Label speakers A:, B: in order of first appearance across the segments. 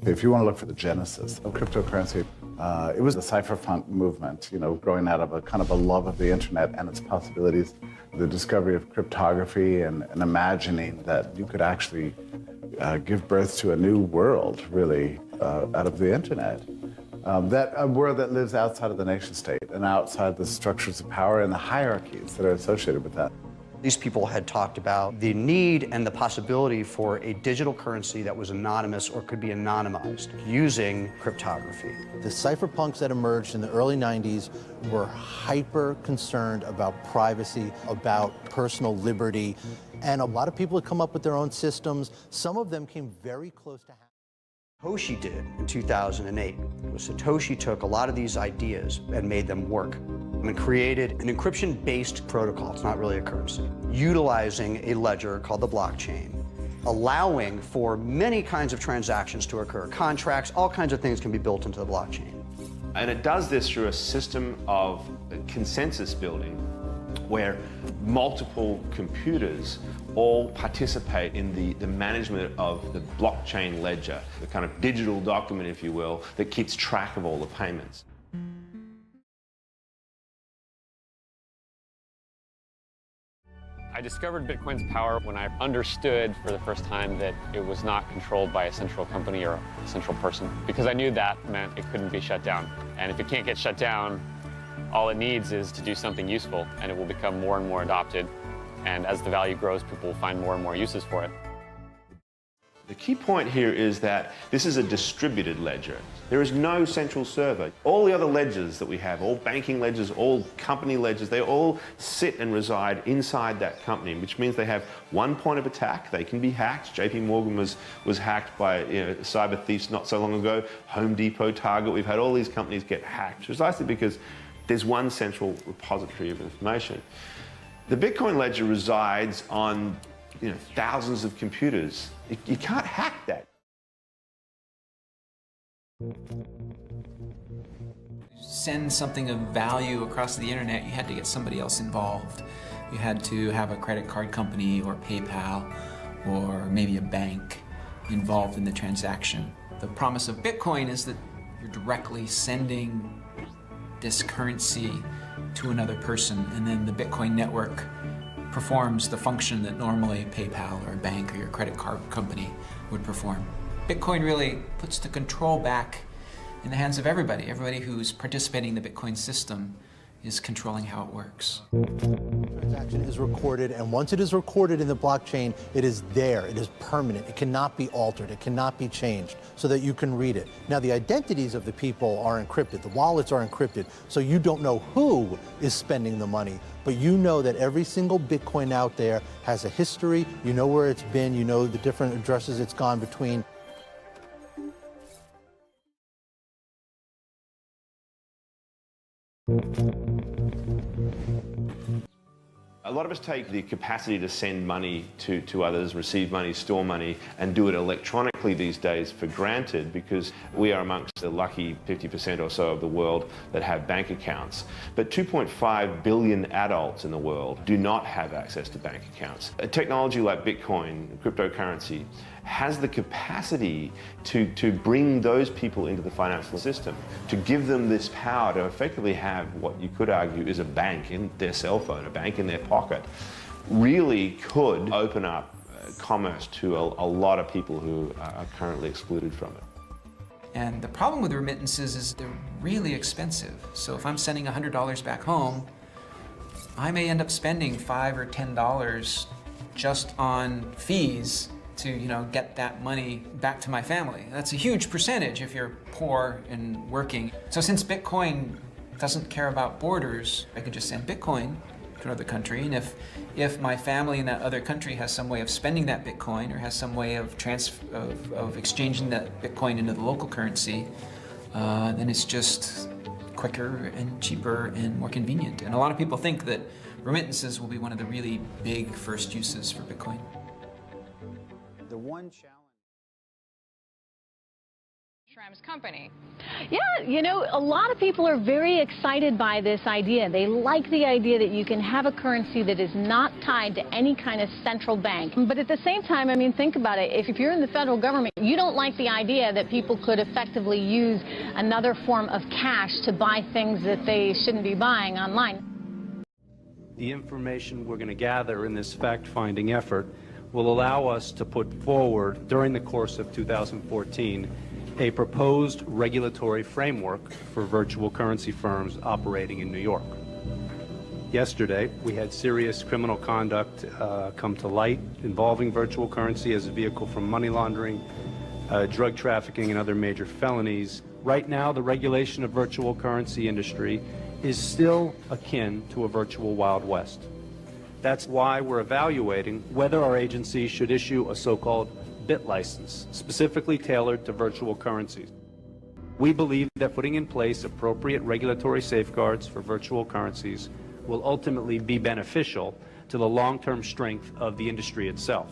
A: If you want to look for the genesis of cryptocurrency, it was the cypherpunk movement, growing out of a kind of a love of the internet and its possibilities, the discovery of cryptography and imagining that you could actually give birth to a new world, really, out of the internet. A world that lives outside of the nation state and outside the structures of power and the hierarchies that are associated with that.
B: These people had talked about the need and the possibility for a digital currency that was anonymous or could be anonymized using cryptography.
C: The cypherpunks that emerged in the early 90s were hyper concerned about privacy, about personal liberty, and a lot of people had come up with their own systems. Some of them came very close to
B: Satoshi did in 2008 was Satoshi took a lot of these ideas and made them work and created an encryption-based protocol. It's not really a currency, utilizing a ledger called the blockchain, allowing for many kinds of transactions to occur. Contracts, all kinds of things can be built into the blockchain.
D: And it does this through a system of consensus building where multiple computers all participate in the management of the blockchain ledger, the kind of digital document, if you will, that keeps track of all the payments.
E: I discovered Bitcoin's power when I understood for the first time that it was not controlled by a central company or a central person, because I knew that meant it couldn't be shut down. And if it can't get shut down, all it needs is to do something useful, and it will become more and more adopted. And as the value grows, people will find more and more uses for it.
D: The key point here is that this is a distributed ledger. There is no central server. All the other ledgers that we have, all banking ledgers, all company ledgers, they all sit and reside inside that company, which means they have one point of attack. They can be hacked. JP Morgan was hacked by cyber thieves not so long ago. Home Depot, Target, we've had all these companies get hacked, precisely because there's one central repository of information. The Bitcoin ledger resides on thousands of computers. You can't hack that.
F: Send something of value across the internet, you had to get somebody else involved. You had to have a credit card company or PayPal or maybe a bank involved in the transaction. The promise of Bitcoin is that you're directly sending this currency to another person, and then the Bitcoin network performs the function that normally PayPal or a bank or your credit card company would perform. Bitcoin really puts the control back in the hands of everybody. Everybody who's participating in the Bitcoin system is controlling how it works.
C: Transaction is recorded, and once it is recorded in the blockchain, it is there, it is permanent, it cannot be altered, it cannot be changed, so that you can read it. Now, the identities of the people are encrypted, the wallets are encrypted, so you don't know who is spending the money, but you know that every single Bitcoin out there has a history, you know where it's been, you know the different addresses it's gone between.
D: A lot of us take the capacity to send money to others, receive money, store money, and do it electronically these days for granted, because we are amongst the lucky 50% or so of the world that have bank accounts. But 2.5 billion adults in the world do not have access to bank accounts. A technology like Bitcoin, cryptocurrency, has the capacity to bring those people into the financial system, to give them this power to effectively have what you could argue is a bank in their cell phone, a bank in their pocket, really could open up commerce to a lot of people who are currently excluded from it.
F: And the problem with remittances is they're really expensive. So if I'm sending $100 back home, I may end up spending $5 or $10 just on fees to get that money back to my family. That's a huge percentage if you're poor and working. So since Bitcoin doesn't care about borders, I could just send Bitcoin to another country, and if my family in that other country has some way of spending that Bitcoin or has some way of exchanging that Bitcoin into the local currency, then it's just quicker and cheaper and more convenient. And a lot of people think that remittances will be one of the really big first uses for Bitcoin.
B: The one challenge
G: company.
H: Yeah, you know, a lot of people are very excited by this idea. They like the idea that you can have a currency that is not tied to any kind of central bank. But at the same time, I mean, think about it. If you're in the federal government, you don't like the idea that people could effectively use another form of cash to buy things that they shouldn't be buying online.
I: The information we're going to gather in this fact-finding effort will allow us to put forward, during the course of 2014, a proposed regulatory framework for virtual currency firms operating in New York. Yesterday, we had serious criminal conduct come to light involving virtual currency as a vehicle for money laundering, drug trafficking, and other major felonies. Right now, the regulation of virtual currency industry is still akin to a virtual Wild West. That's why we're evaluating whether our agency should issue a so-called bit license, specifically tailored to virtual currencies. We believe that putting in place appropriate regulatory safeguards for virtual currencies will ultimately be beneficial to the long-term strength of the industry itself.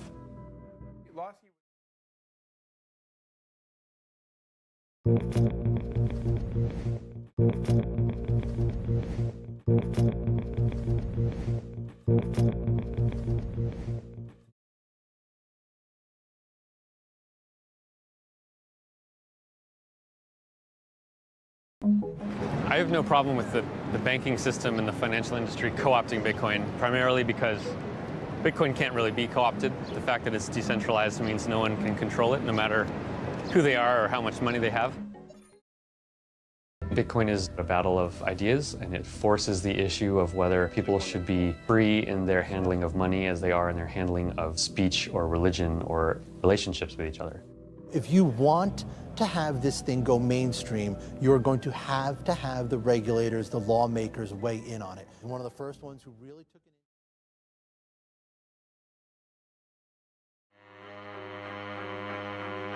E: I have no problem with the banking system and the financial industry co-opting Bitcoin, primarily because Bitcoin can't really be co-opted. The fact that it's decentralized means no one can control it, no matter who they are or how much money they have. Bitcoin is a battle of ideas, and it forces the issue of whether people should be free in their handling of money as they are in their handling of speech or religion or relationships with each other.
C: If you want to have this thing go mainstream, you're going to have the regulators, the lawmakers weigh in on it. And one of the first ones who really took it.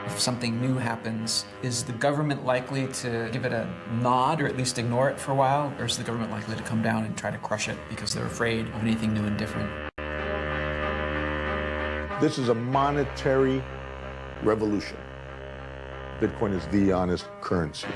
F: If something new happens, is the government likely to give it a nod or at least ignore it for a while? Or is the government likely to come down and try to crush it because they're afraid of anything new and different?
J: This is a monetary revolution. Bitcoin is the honest currency.